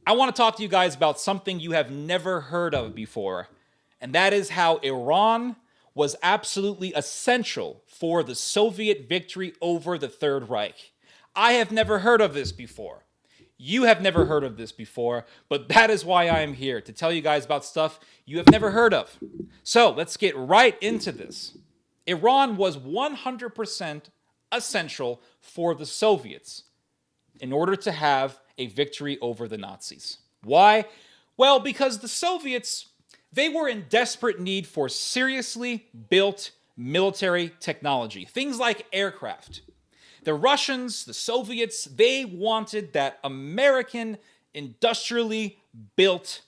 I want to talk to you guys about something you have never heard of before, and that is how Iran was absolutely essential for the Soviet victory over the Third Reich. I have never heard of this before. You have never heard of this before, but that is why I am here, to tell you guys about stuff you have never heard of. So let's get right into this. Iran was 100% essential for the Soviets in order to have a victory over the Nazis. Why? Well, because the Soviets, they were in desperate need for seriously built military technology, things like aircraft. The Russians, the Soviets, they wanted that American industrially built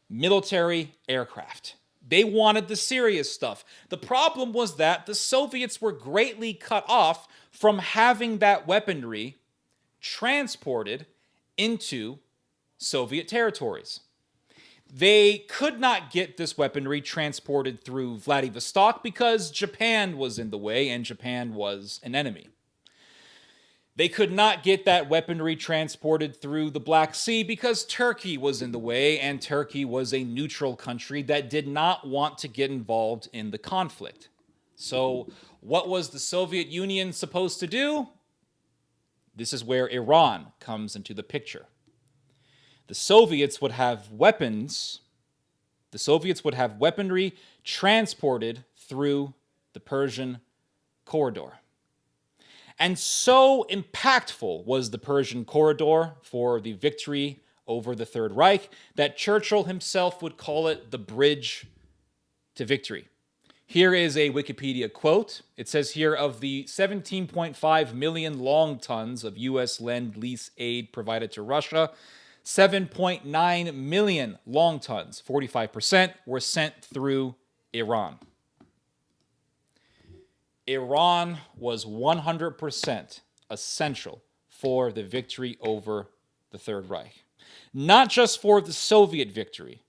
military aircraft. They wanted the serious stuff. The problem was that the Soviets were greatly cut off from having that weaponry transported into Soviet territories. They could not get this weaponry transported through Vladivostok because Japan was in the way and Japan was an enemy. They could not get that weaponry transported through the Black Sea because Turkey was in the way, and Turkey was a neutral country that did not want to get involved in the conflict. So, what was the Soviet Union supposed to do? This is where Iran comes into the picture. The Soviets would have weapons, the Soviets would have weaponry transported through the Persian corridor. And so impactful was the Persian corridor for the victory over the Third Reich that Churchill himself would call it the bridge to victory. Here is a Wikipedia quote. It says here, of the 17.5 million long tons of U.S. Lend-Lease aid provided to Russia, 7.9 million long tons, 45%, were sent through Iran. Iran was 100% essential for the victory over the Third Reich. Not just for the Soviet victory,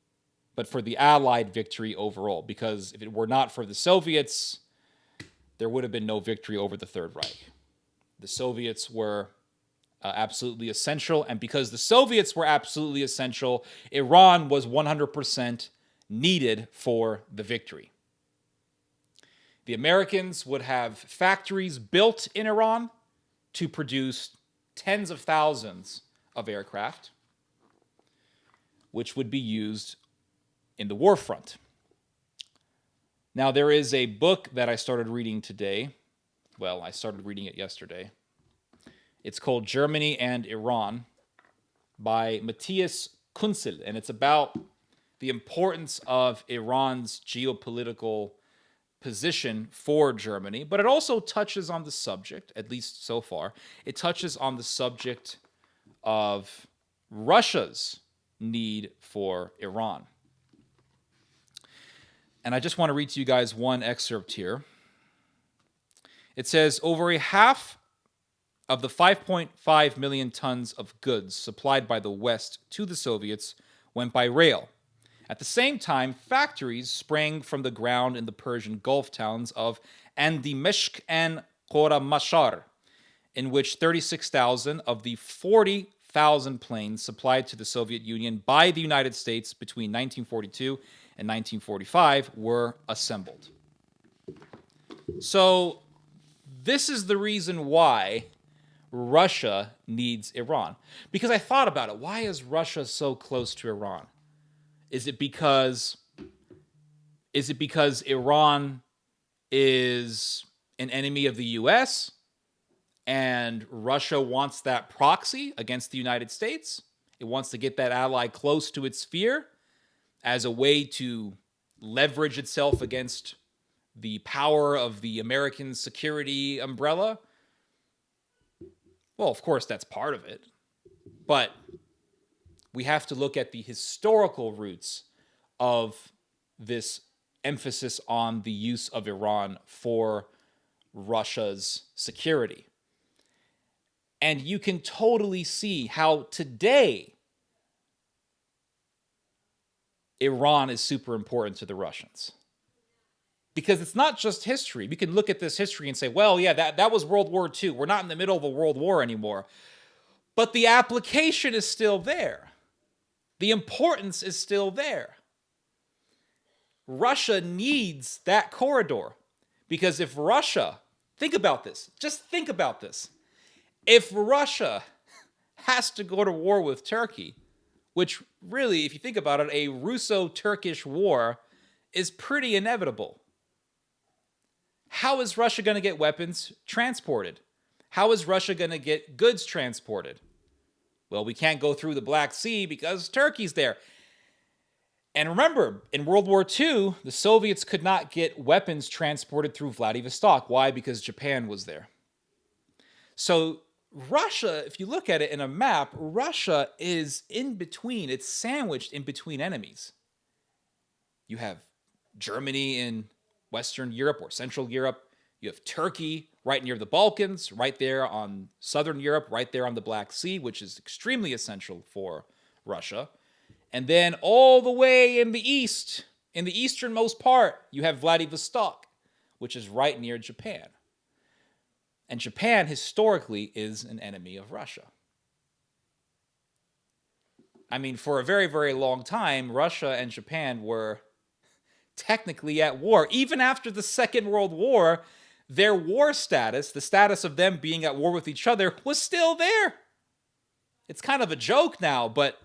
but for the Allied victory overall. Because if it were not for the Soviets, there would have been no victory over the Third Reich. The Soviets were absolutely essential, and because the Soviets were absolutely essential, Iran was 100% needed for the victory. The Americans would have factories built in Iran to produce tens of thousands of aircraft, which would be used in the war front. Now, there is a book that I started reading today. Well, I started reading it yesterday. It's called Germany and Iran by Matthias Kunzel, and it's about the importance of Iran's geopolitical position for Germany, but it also touches on the subject, at least so far, it touches on the subject of Russia's need for Iran. And I just want to read to you guys one excerpt here. It says, over a half of the 5.5 million tons of goods supplied by the West to the Soviets went by rail. At the same time, factories sprang from the ground in the Persian Gulf towns of Andimeshk and Khoramashar, in which 36,000 of the 40,000 planes supplied to the Soviet Union by the United States between 1942 and 1945 were assembled. So, this is the reason why Russia needs Iran. Because I thought about it. Why is Russia so close to Iran? Is it because Iran is an enemy of the U.S. and Russia wants that proxy against the United States? It wants to get that ally close to its sphere as a way to leverage itself against the power of the American security umbrella? Well, of course, that's part of it. But we have to look at the historical roots of this emphasis on the use of Iran for Russia's security. And you can totally see how today Iran is super important to the Russians. Because it's not just history. We can look at this history and say, well, yeah, that was World War II. We're not in the middle of a world war anymore. But the application is still there. The importance is still there. Russia needs that corridor because if Russia, think about this, just think about this. If Russia has to go to war with Turkey, which really, if you think about it, a Russo-Turkish war is pretty inevitable. How is Russia going to get weapons transported? How is Russia going to get goods transported? Well, we can't go through the Black Sea because Turkey's there. And remember, in World War II, the Soviets could not get weapons transported through Vladivostok. Why? Because Japan was there. So Russia, if you look at it in a map, Russia is in between. It's sandwiched in between enemies. You have Germany in Western Europe or Central Europe. You have Turkey right near the Balkans, right there on Southern Europe, right there on the Black Sea, which is extremely essential for Russia. And then all the way in the east, in the easternmost part, you have Vladivostok, which is right near Japan. And Japan historically is an enemy of Russia. I mean, for a very, very long time, Russia and Japan were technically at war. Even after the Second World War, their war status, the status of them being at war with each other, was still there. It's kind of a joke now, but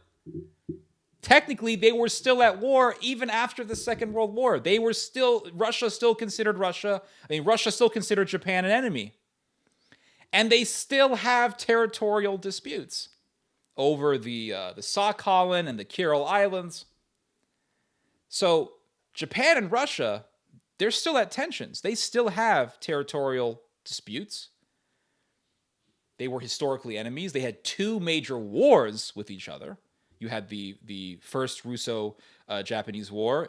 technically they were still at war even after the Second World War. Russia still considered Japan an enemy. And they still have territorial disputes over the Sakhalin and the Kuril Islands. So Japan and Russia, they're still at tensions. They still have territorial disputes. They were historically enemies. They had two major wars with each other. You had the first Russo-Japanese War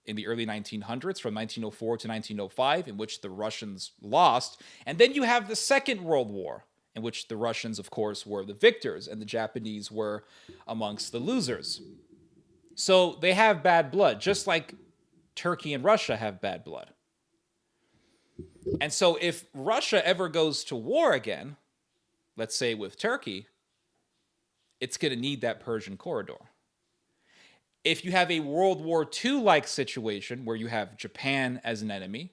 in the early 1900s, from 1904 to 1905, in which the Russians lost. And then you have the Second World War, in which the Russians, of course, were the victors, and the Japanese were amongst the losers. So they have bad blood, just like Turkey and Russia have bad blood. And so if Russia ever goes to war again, let's say with Turkey, it's going to need that Persian corridor. If you have a World War II-like situation where you have Japan as an enemy,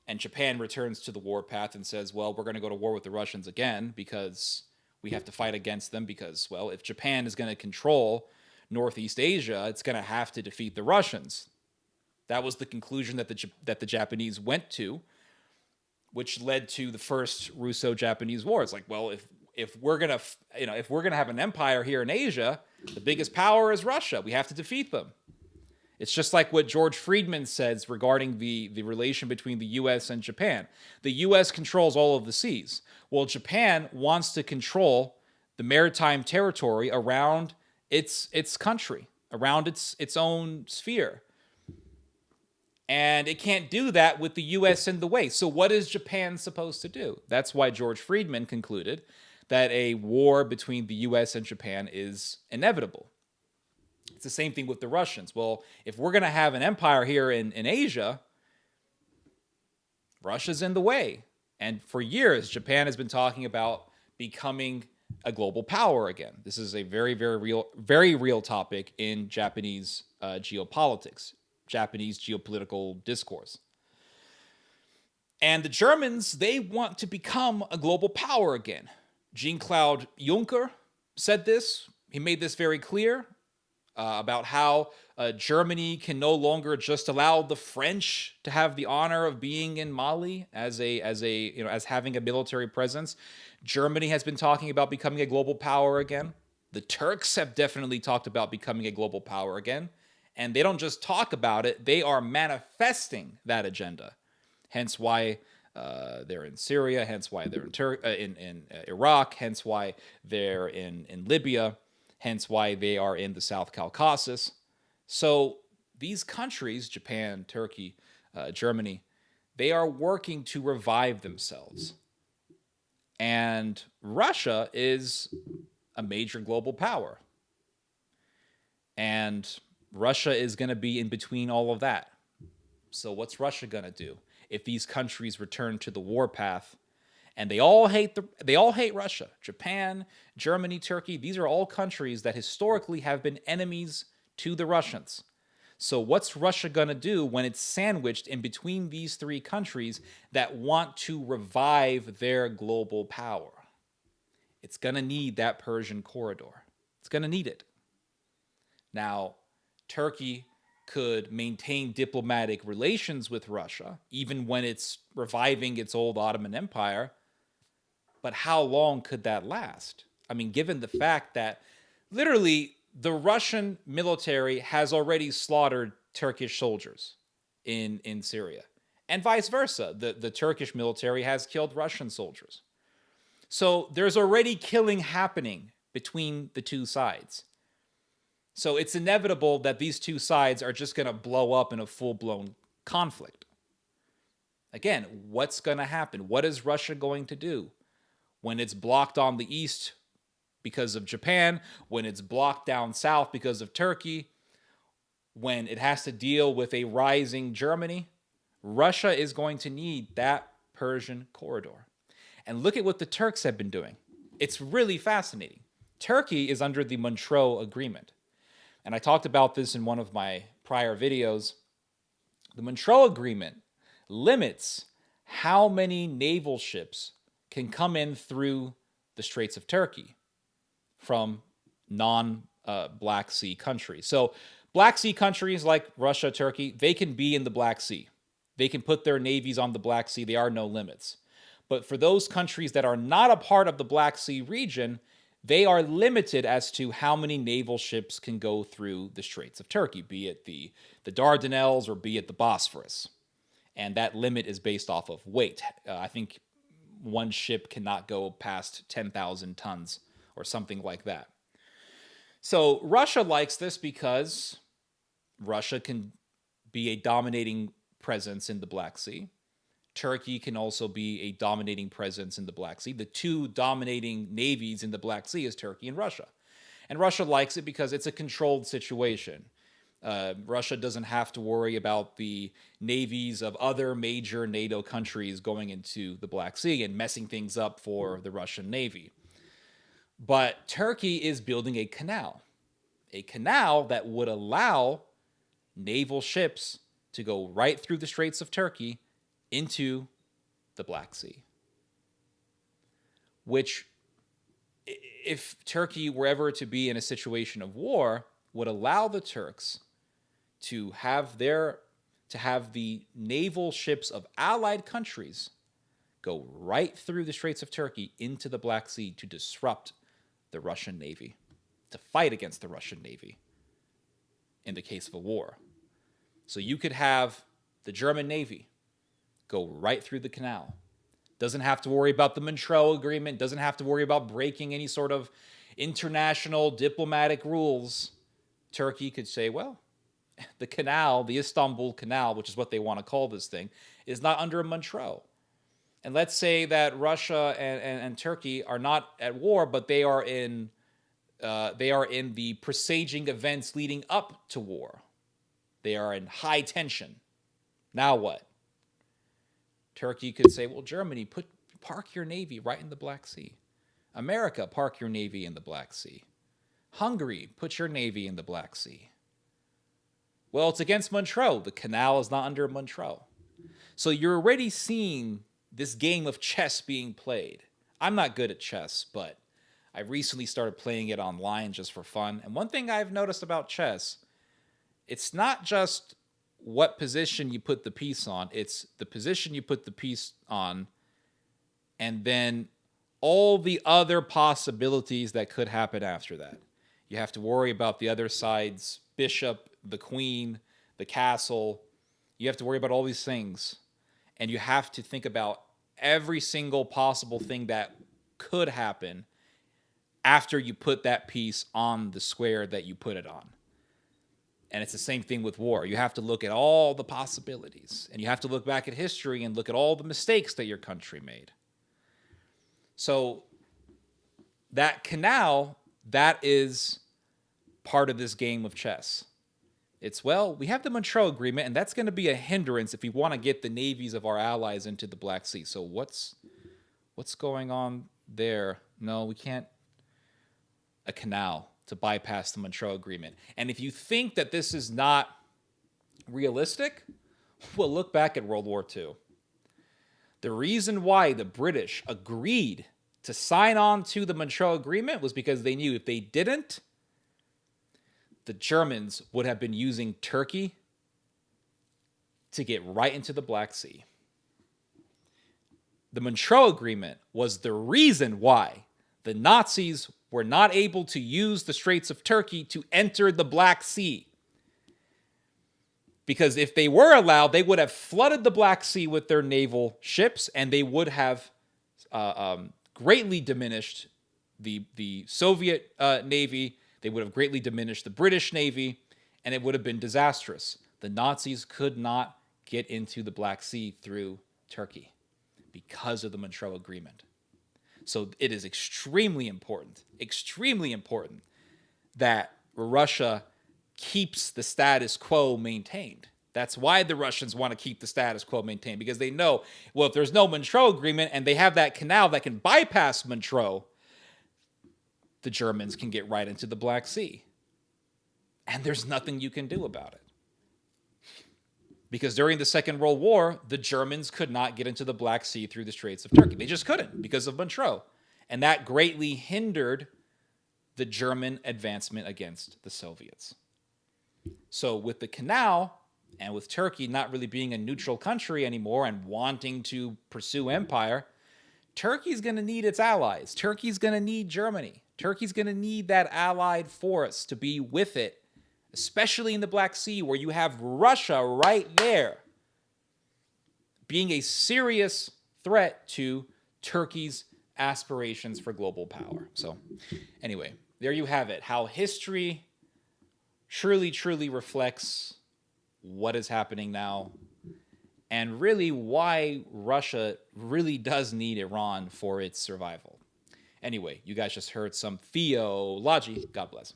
and Japan returns to the warpath and says, well, we're going to go to war with the Russians again because we have to fight against them because, well, if Japan is going to control Northeast Asia, it's going to have to defeat the Russians. That was the conclusion that the Japanese went to, which led to the first Russo-Japanese War. It's like, well, if we're gonna have an empire here in Asia, the biggest power is Russia. We have to defeat them. It's just like what George Friedman says regarding the relation between the U.S. and Japan. The U.S. controls all of the seas. Well, Japan wants to control the maritime territory around its country, around its own sphere. And it can't do that with the U.S. in the way. So what is Japan supposed to do? That's why George Friedman concluded that a war between the U.S. and Japan is inevitable. It's the same thing with the Russians. Well, if we're going to have an empire here in Asia, Russia's in the way. And for years, Japan has been talking about becoming a global power again. This is a very, very real topic in Japanese geopolitics, Japanese geopolitical discourse. And the Germans, they want to become a global power again. Jean-Claude Juncker said this. He made this very clear about how Germany can no longer just allow the French to have the honor of being in Mali as having a military presence. Germany has been talking about becoming a global power again. The Turks have definitely talked about becoming a global power again. And they don't just talk about it, they are manifesting that agenda. Hence why they're in Syria, hence why they're in Iraq, hence why they're in Libya, hence why they are in the South Caucasus. So these countries, Japan, Turkey, Germany, they are working to revive themselves. And Russia is a major global power. And Russia is going to be in between all of that. So what's Russia going to do if these countries return to the warpath And they all hate Russia. Japan, Germany, Turkey, these are all countries that historically have been enemies to the Russians. So what's Russia going to do when it's sandwiched in between these three countries that want to revive their global power? It's going to need that Persian corridor. It's going to need it. Now, Turkey could maintain diplomatic relations with Russia, even when it's reviving its old Ottoman Empire. But how long could that last? I mean, given the fact that literally the Russian military has already slaughtered Turkish soldiers in Syria, and vice versa. The Turkish military has killed Russian soldiers. So there's already killing happening between the two sides. So it's inevitable that these two sides are just going to blow up in a full-blown conflict. Again, what's going to happen? What is Russia going to do when it's blocked on the east because of Japan, when it's blocked down south because of Turkey, when it has to deal with a rising Germany? Russia is going to need that Persian corridor. And look at what the Turks have been doing. It's really fascinating. Turkey is under the Montreux Agreement. And I talked about this in one of my prior videos. The Montreux Agreement limits how many naval ships can come in through the Straits of Turkey from non-Black Sea countries. So Black Sea countries like Russia, Turkey, they can be in the Black Sea. They can put their navies on the Black Sea. There are no limits. But for those countries that are not a part of the Black Sea region, they are limited as to how many naval ships can go through the Straits of Turkey, be it the Dardanelles or be it the Bosphorus. And that limit is based off of weight. I think one ship cannot go past 10,000 tons or something like that. So Russia likes this because Russia can be a dominating presence in the Black Sea. Turkey can also be a dominating presence in the Black Sea. The two dominating navies in the Black Sea is Turkey and Russia. And Russia likes it because it's a controlled situation. Russia doesn't have to worry about the navies of other major NATO countries going into the Black Sea and messing things up for the Russian Navy. But Turkey is building a canal that would allow naval ships to go right through the Straits of Turkey into the Black Sea. Which, if Turkey were ever to be in a situation of war, would allow the Turks to have the naval ships of allied countries go right through the Straits of Turkey into the Black Sea to disrupt the Russian Navy, to fight against the Russian Navy in the case of a war. So you could have the German Navy go right through the canal. Doesn't have to worry about the Montreux Agreement, doesn't have to worry about breaking any sort of international diplomatic rules. Turkey could say, well, the canal, the Istanbul Canal, which is what they want to call this thing, is not under a Montreux. And let's say that Russia and Turkey are not at war, but they are in the presaging events leading up to war. They are in high tension. Now what? Turkey could say, well, Germany, park your navy right in the Black Sea. America, park your navy in the Black Sea. Hungary, put your navy in the Black Sea. Well, it's against Montreux. The canal is not under Montreux. So you're already seeing this game of chess being played. I'm not good at chess, but I recently started playing it online just for fun. And one thing I've noticed about chess, it's not just what position you put the piece on. It's the position you put the piece on, and then all the other possibilities that could happen after that. You have to worry about the other side's bishop, the queen, the castle. You have to worry about all these things. And you have to think about every single possible thing that could happen after you put that piece on the square that you put it on. And it's the same thing with war. You have to look at all the possibilities. And you have to look back at history and look at all the mistakes that your country made. So that canal, that is part of this game of chess. It's, well, we have the Montreux Agreement, and that's going to be a hindrance if we want to get the navies of our allies into the Black Sea. So what's What's going on there? No, we can't. A canal to bypass the Montreux Agreement. And if you think that this is not realistic, well, look back at World War II. The reason why the British agreed to sign on to the Montreux Agreement was because they knew if they didn't, the Germans would have been using Turkey to get right into the Black Sea. The Montreux Agreement was the reason why the Nazis were not able to use the Straits of Turkey to enter the Black Sea. Because if they were allowed, they would have flooded the Black Sea with their naval ships, and they would have greatly diminished the Soviet Navy. They would have greatly diminished the British Navy, and it would have been disastrous. The Nazis could not get into the Black Sea through Turkey because of the Montreux Agreement. So it is extremely important that Russia keeps the status quo maintained. That's why the Russians want to keep the status quo maintained, because they know, well, if there's no Montreux Agreement and they have that canal that can bypass Montreux, the Germans can get right into the Black Sea. And there's nothing you can do about it. Because during the Second World War, the Germans could not get into the Black Sea through the Straits of Turkey. They just couldn't because of Montreux. And that greatly hindered the German advancement against the Soviets. So with the canal, and with Turkey not really being a neutral country anymore and wanting to pursue empire, Turkey's going to need its allies. Turkey's going to need Germany. Turkey's going to need that allied force to be with it, especially in the Black Sea, where you have Russia right there being a serious threat to Turkey's aspirations for global power. So anyway, there you have it, how history truly reflects what is happening now, and really why Russia really does need Iran for its survival. Anyway, you guys just heard some theology. God bless.